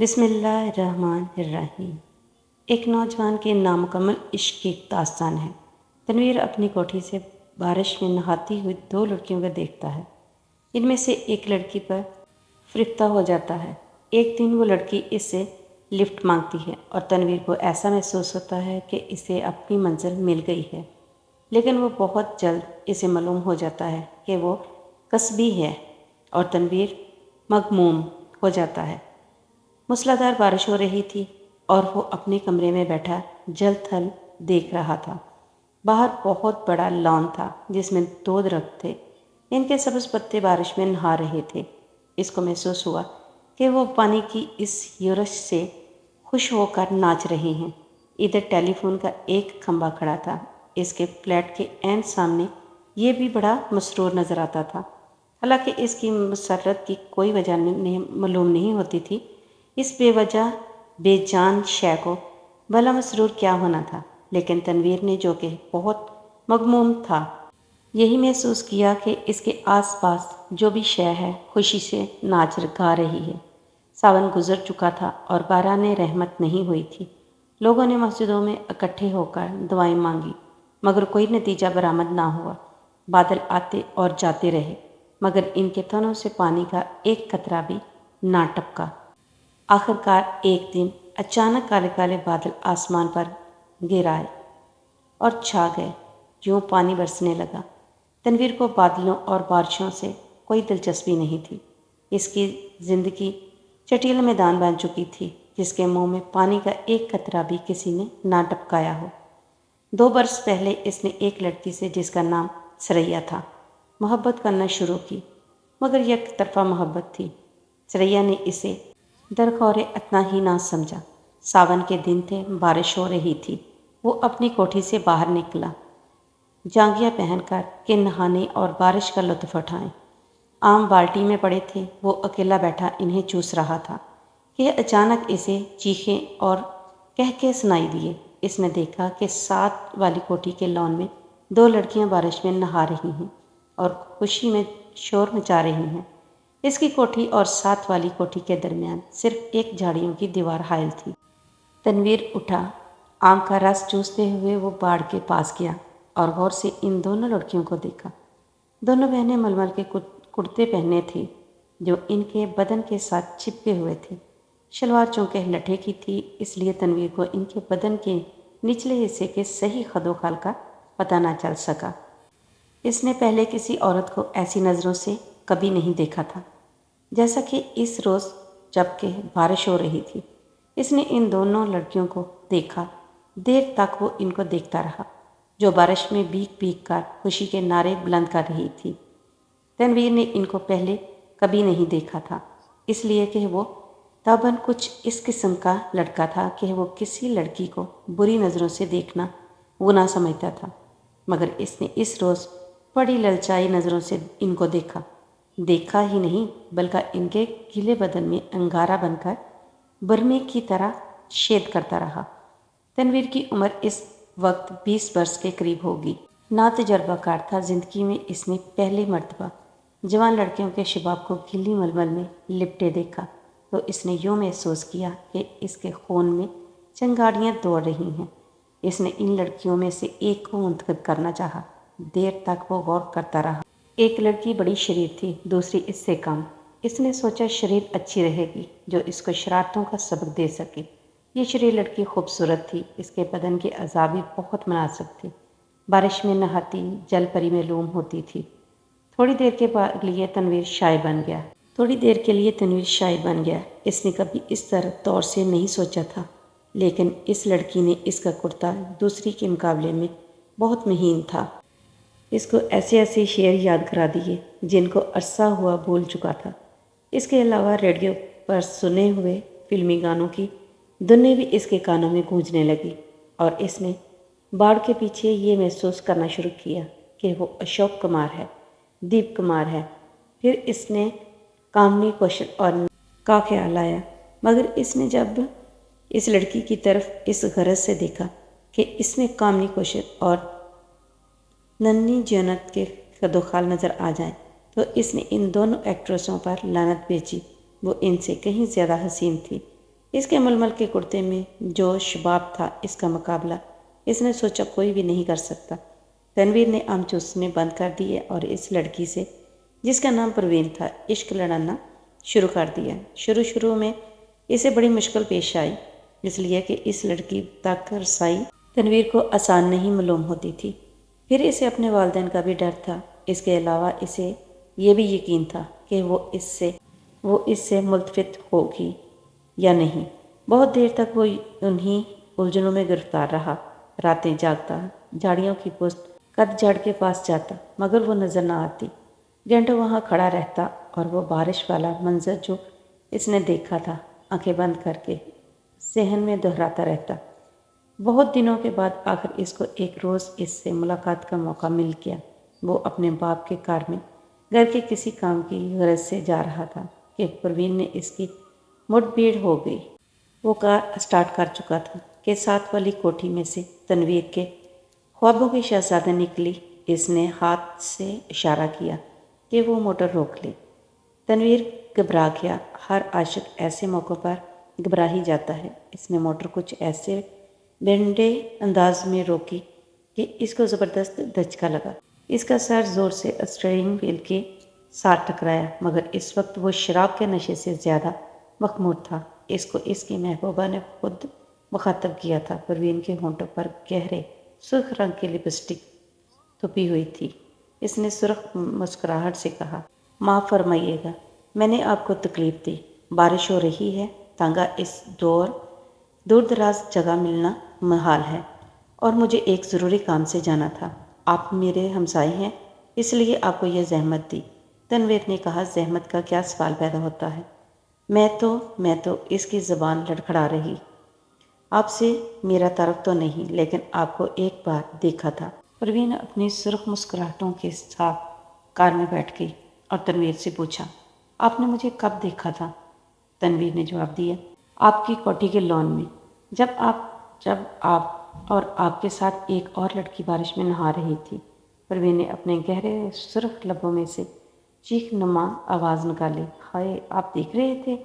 بسم اللہ الرحمن الرحیم۔ ایک نوجوان کے نامکمل عشق کی ایک داستان ہے۔ تنویر اپنی کوٹھی سے بارش میں نہاتی ہوئی دو لڑکیوں کو دیکھتا ہے۔ ان میں سے ایک لڑکی پر فرفتہ ہو جاتا ہے۔ ایک دن وہ لڑکی اس سے لفٹ مانگتی ہے اور تنویر کو ایسا محسوس ہوتا ہے کہ اسے اپنی منزل مل گئی ہے، لیکن وہ بہت جلد اسے معلوم ہو جاتا ہے کہ وہ کسبی ہے اور تنویر مغموم ہو جاتا ہے۔ موسلادھار بارش ہو رہی تھی اور وہ اپنے کمرے میں بیٹھا جل تھل دیکھ رہا تھا۔ باہر بہت بڑا لان تھا جس میں دو درخت تھے۔ ان کے سبز پتے بارش میں نہا رہے تھے۔ اس کو محسوس ہوا کہ وہ پانی کی اس یورش سے خوش ہو کر ناچ رہے ہیں۔ ادھر ٹیلی فون کا ایک کھمبا کھڑا تھا۔ اس کے فلیٹ کے عین سامنے یہ بھی بڑا مسرور نظر آتا تھا۔ حالانکہ اس کی مسرت کی کوئی وجہ معلوم نہیں ہوتی تھی، اس بے وجہ بے جان شے کو بھلا مسرور کیا ہونا تھا، لیکن تنویر نے جو کہ بہت مغموم تھا، یہی محسوس کیا کہ اس کے آس پاس جو بھی شے ہے خوشی سے ناچ گا رہی ہے۔ ساون گزر چکا تھا اور باران رحمت نہیں ہوئی تھی۔ لوگوں نے مسجدوں میں اکٹھے ہو کر دعائیں مانگی، مگر کوئی نتیجہ برآمد نہ ہوا۔ بادل آتے اور جاتے رہے، مگر ان کے تنوں سے پانی کا ایک قطرہ بھی نہ ٹپکا۔ آخر کار ایک دن اچانک کالے کالے بادل آسمان پر گر آئے اور چھا گئے۔ یوں پانی برسنے لگا۔ تنویر کو بادلوں اور بارشوں سے کوئی دلچسپی نہیں تھی۔ اس کی زندگی چٹیل میدان بن چکی تھی جس کے منہ میں پانی کا ایک قطرہ بھی کسی نے نہ ٹپکایا ہو۔ 2 برس پہلے اس نے ایک لڑکی سے جس کا نام ثریا تھا محبت کرنا شروع کی، مگر یک طرفہ محبت تھی۔ ثریا نے اسے درخور اتنا ہی نہ سمجھا۔ ساون کے دن تھے، بارش ہو رہی تھی۔ وہ اپنی کوٹھی سے باہر نکلا جانگیاں پہن کر کہ نہانے اور بارش کا لطف اٹھائیں۔ آم بالٹی میں پڑے تھے، وہ اکیلا بیٹھا انہیں چوس رہا تھا کہ اچانک اسے چیخیں اور کہکے سنائی دیے۔ اس نے دیکھا کہ ساتھ والی کوٹھی کے لان میں 2 لڑکیاں بارش میں نہا رہی ہیں اور خوشی میں شور مچا رہی ہیں۔ اس کی کوٹھی اور ساتھ والی کوٹھی کے درمیان صرف ایک جھاڑیوں کی دیوار حائل تھی۔ تنویر اٹھا، آم کا رس چوستے ہوئے وہ باڑ کے پاس گیا اور غور سے ان دونوں لڑکیوں کو دیکھا۔ دونوں بہنیں ململ کے کرتے پہنے تھیں جو ان کے بدن کے ساتھ چپکے ہوئے تھے۔ شلوار چونکہ لٹھے کی تھی، اس لیے تنویر کو ان کے بدن کے نچلے حصے کے صحیح خد و خال کا پتہ نہ چل سکا۔ اس نے پہلے کسی عورت کو ایسی نظروں سے کبھی نہیں دیکھا تھا جیسا کہ اس روز جب کہ بارش ہو رہی تھی۔ اس نے ان دونوں لڑکیوں کو دیکھا۔ دیر تک وہ ان کو دیکھتا رہا جو بارش میں بھیگ بھیگ کر خوشی کے نعرے بلند کر رہی تھی۔ تنویر نے ان کو پہلے کبھی نہیں دیکھا تھا، اس لیے کہ وہ طبعاً کچھ اس قسم کا لڑکا تھا کہ وہ کسی لڑکی کو بری نظروں سے دیکھنا گناہ سمجھتا تھا، مگر اس نے اس روز بڑی للچائی نظروں سے ان کو دیکھا ہی نہیں بلکہ ان کے گیلے بدن میں انگارہ بن کر برمے کی طرح شید کرتا رہا۔ تنویر کی عمر اس وقت 20 برس کے قریب ہوگی۔ نا تجربہ کار تھا۔ زندگی میں اس نے پہلی مرتبہ جوان لڑکیوں کے شباب کو گیلی ململ میں لپٹے دیکھا تو اس نے یوں محسوس کیا کہ اس کے خون میں چنگاڑیاں دوڑ رہی ہیں۔ اس نے ان لڑکیوں میں سے ایک کو منتخب کرنا چاہا۔ دیر تک وہ غور کرتا رہا۔ ایک لڑکی بڑی شریر تھی، دوسری اس سے کم۔ اس نے سوچا شریر اچھی رہے گی جو اس کو شرارتوں کا سبق دے سکے۔ یہ شریر لڑکی خوبصورت تھی، اس کے بدن کے اعضاء بھی بہت مناسب تھے۔ بارش میں نہاتی، جل پری معلوم ہوتی تھی۔ تھوڑی دیر کے لیے تنویر شاعر بن گیا۔ اس نے کبھی اس طور سے نہیں سوچا تھا، لیکن اس لڑکی نے اس کا کرتا دوسری کے مقابلے میں بہت مہین تھا۔ اس کو ایسے شعر یاد کرا دیے جن کو عرصہ ہوا بھول چکا تھا۔ اس کے علاوہ ریڈیو پر سنے ہوئے فلمی گانوں کی دھنیں بھی اس کے کانوں میں گونجنے لگی اور اس نے باڑ کے پیچھے یہ محسوس کرنا شروع کیا کہ وہ اشوک کمار ہے، دیپ کمار ہے۔ پھر اس نے کامنی کوشل اور کا خیال آیا، مگر اس نے جب اس لڑکی کی طرف اس غرض سے دیکھا کہ اس میں کامنی کوشل اور ننھی جینت کے خد و خال نظر آ جائیں تو اس نے ان دونوں ایکٹریسوں پر لعنت بھیجی۔ وہ ان سے کہیں زیادہ حسین تھی۔ اس کے ململ کے کرتے میں جو شباب تھا اس کا مقابلہ اس نے سوچا کوئی بھی نہیں کر سکتا۔ تنویر نے آم چوسنے بند کر دیے اور اس لڑکی سے جس کا نام پروین تھا عشق لڑانا شروع کر دیا۔ شروع میں اسے بڑی مشکل پیش آئی، اس لیے کہ اس لڑکی تک رسائی تنویر کو آسان نہیں معلوم ہوتی تھی۔ پھر اسے اپنے والدین کا بھی ڈر تھا، اس کے علاوہ اسے یہ بھی یقین تھا کہ وہ اس سے ملتفت ہوگی یا نہیں۔ بہت دیر تک وہ انہی الجھنوں میں گرفتار رہا، راتیں جاگتا، جھاڑیوں کی پشت قد جھڑ کے پاس جاتا مگر وہ نظر نہ آتی، گھنٹوں وہاں کھڑا رہتا اور وہ بارش والا منظر جو اس نے دیکھا تھا آنکھیں بند کر کے ذہن میں دہراتا رہتا۔ بہت دنوں کے بعد آخر اس کو ایک روز اس سے ملاقات کا موقع مل گیا۔ وہ اپنے باپ کے کار میں گھر کے کسی کام کی غرض سے جا رہا تھا کہ پروین نے اس کی مٹ بھیڑ ہو گئی۔ وہ کار اسٹارٹ کر چکا تھا کہ ساتھ والی کوٹھی میں سے تنویر کے خوابوں کی شہزادی نکلی۔ اس نے ہاتھ سے اشارہ کیا کہ وہ موٹر روک لے۔ تنویر گھبرا گیا، ہر عاشق ایسے موقعوں پر گھبرا ہی جاتا ہے۔ اس نے موٹر کچھ ایسے بینڈے انداز میں روکی کہ اس کو زبردست دھچکا لگا۔ اس کا سر زور سے اسٹیئرنگ وہیل کے ساتھ ٹکرایا مگر اس وقت وہ شراب کے نشے سے زیادہ مخمور تھا۔ اس کو اس کی محبوبہ نے خود مخاطب کیا تھا۔ پروین کے ہونٹوں پر گہرے سرخ رنگ کی لپسٹک تھپی ہوئی تھی۔ اس نے سرخ مسکراہٹ سے کہا، معاف فرمائیے گا، میں نے آپ کو تکلیف دی۔ بارش ہو رہی ہے، تانگہ اس دور دراز جگہ ملنا محال ہے اور مجھے ایک ضروری کام سے جانا تھا۔ آپ میرے ہمسائے ہیں اس لیے آپ کو یہ زحمت دی۔ تنویر نے کہا، زحمت کا کیا سوال پیدا ہوتا ہے؟ میں تو اس کی زبان لڑکھڑا رہی۔ آپ سے میرا تعارف تو نہیں لیکن آپ کو ایک بار دیکھا تھا۔ پروین اپنی سرخ مسکراہٹوں کے ساتھ کار میں بیٹھ گئی اور تنویر سے پوچھا، آپ نے مجھے کب دیکھا تھا؟ تنویر نے جواب دیا، آپ کی کوٹھی کے لان میں، جب آپ اور آپ کے ساتھ ایک اور لڑکی بارش میں نہا رہی تھی۔ پروین نے اپنے گہرے سرخ لبوں میں سے چیخ نما آواز نکالی، ہائے، آپ دیکھ رہے تھے؟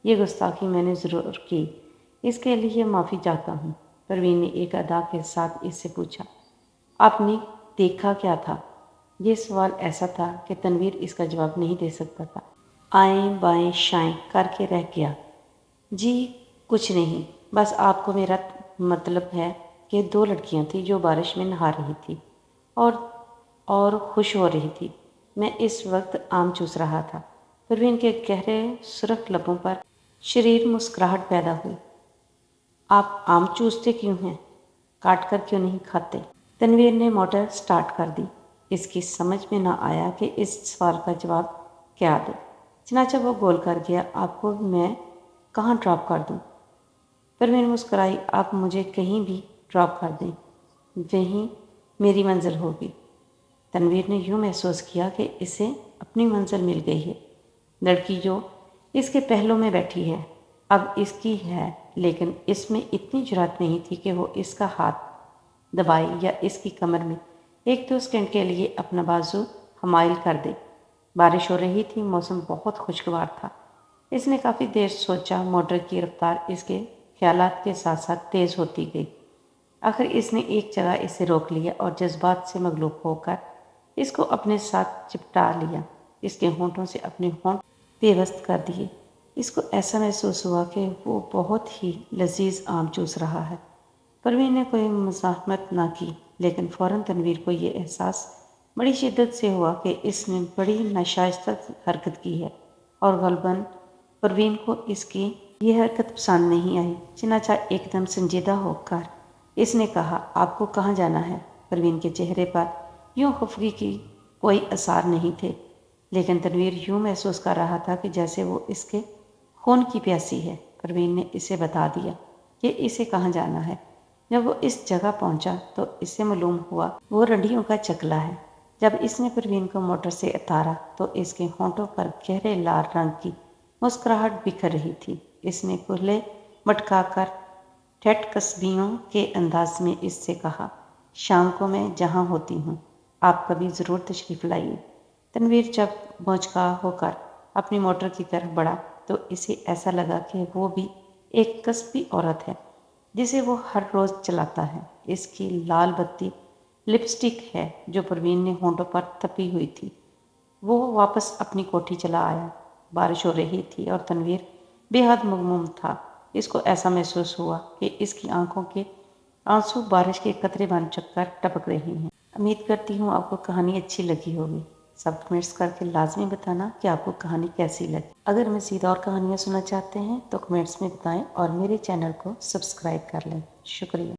یہ گستاخی میں نے ضرور کی، اس کے لیے معافی چاہتا ہوں۔ پروین نے ایک ادا کے ساتھ اس سے پوچھا، آپ نے دیکھا کیا تھا؟ یہ سوال ایسا تھا کہ تنویر اس کا جواب نہیں دے سکتا تھا۔ آئیں بائیں شائیں کر کے رہ گیا۔ جی کچھ نہیں، بس آپ کو میرا مطلب ہے کہ دو لڑکیاں تھیں جو بارش میں نہا رہی تھی اور خوش ہو رہی تھی۔ میں اس وقت آم چوس رہا تھا۔ پروین کے گہرے سرخ لبوں پر شریر مسکراہٹ پیدا ہوئی۔ آپ آم چوستے کیوں ہیں؟ کاٹ کر کیوں نہیں کھاتے؟ تنویر نے موٹر سٹارٹ کر دی۔ اس کی سمجھ میں نہ آیا کہ اس سوال کا جواب کیا دے، چنانچہ وہ گول کر گیا، آپ کو میں کہاں ڈراپ کر دوں؟ پروین مسکرائی، آپ مجھے کہیں بھی ڈراپ کر دیں، وہیں میری منزل ہوگی۔ تنویر نے یوں محسوس کیا کہ اسے اپنی منزل مل گئی ہے۔ لڑکی جو اس کے پہلو میں بیٹھی ہے اب اس کی ہے، لیکن اس میں اتنی جرات نہیں تھی کہ وہ اس کا ہاتھ دبائے یا اس کی کمر میں ایک دو سیکنڈ کے لیے اپنا بازو حمائل کر دے۔ بارش ہو رہی تھی، موسم بہت خوشگوار تھا۔ اس نے کافی دیر سوچا، موٹر کی رفتار اس کے خیالات کے ساتھ ساتھ تیز ہوتی گئی۔ آخر اس نے ایک جگہ اسے روک لیا اور جذبات سے مغلوب ہو کر اس کو اپنے ساتھ چپٹا لیا، اس کے ہونٹوں سے اپنے ہونٹ پیوست کر دیے۔ اس کو ایسا محسوس ہوا کہ وہ بہت ہی لذیذ آم چوس رہا ہے۔ پروین نے کوئی مزاحمت نہ کی، لیکن فوراً تنویر کو یہ احساس بڑی شدت سے ہوا کہ اس نے بڑی ناشائستہ حرکت کی ہے اور غالباً پروین کو اس کی یہ حرکت پسند نہیں آئی۔ چنانچہ ایک دم سنجیدہ ہو کر اس نے کہا، آپ کو کہاں جانا ہے؟ پروین کے چہرے پر یوں خفگی کی کوئی آثار نہیں تھے، لیکن تنویر یوں محسوس کر رہا تھا کہ جیسے وہ اس کے خون کی پیاسی ہے۔ پروین نے اسے بتا دیا کہ اسے کہاں جانا ہے۔ جب وہ اس جگہ پہنچا تو اسے معلوم ہوا وہ رنڈیوں کا چکلا ہے۔ جب اس نے پروین کو موٹر سے اتارا تو اس کے ہونٹوں پر گہرے لال رنگ کی مسکراہٹ بکھر رہی تھی۔ اس نے کھلے مٹکا کر ٹھٹ قصبیوں کے انداز میں اس سے کہا، شام کو میں جہاں ہوتی ہوں آپ کبھی ضرور تشریف لائیے۔ تنویر جب بھونچکا ہو کر اپنی موٹر کی طرف بڑھا تو اسے ایسا لگا کہ وہ بھی ایک کسبی عورت ہے جسے وہ ہر روز چلاتا ہے۔ اس کی لال بتی لپسٹک ہے جو پروین نے ہونٹوں پر تپی ہوئی تھی۔ وہ واپس اپنی کوٹھی چلا آیا۔ بارش ہو رہی تھی اور تنویر بے حد مغموم تھا۔ اس کو ایسا محسوس ہوا کہ اس کی آنکھوں کے آنسو بارش کے قطرے بن کر ٹپک رہے ہیں۔ امید کرتی ہوں آپ کو کہانی اچھی لگی ہوگی۔ سب کمنٹس کر کے لازمی بتانا کہ آپ کو کہانی کیسی لگی۔ اگر مزید اور کہانیاں سننا چاہتے ہیں تو کمنٹس میں بتائیں اور میرے چینل کو سبسکرائب کر لیں۔ شکریہ۔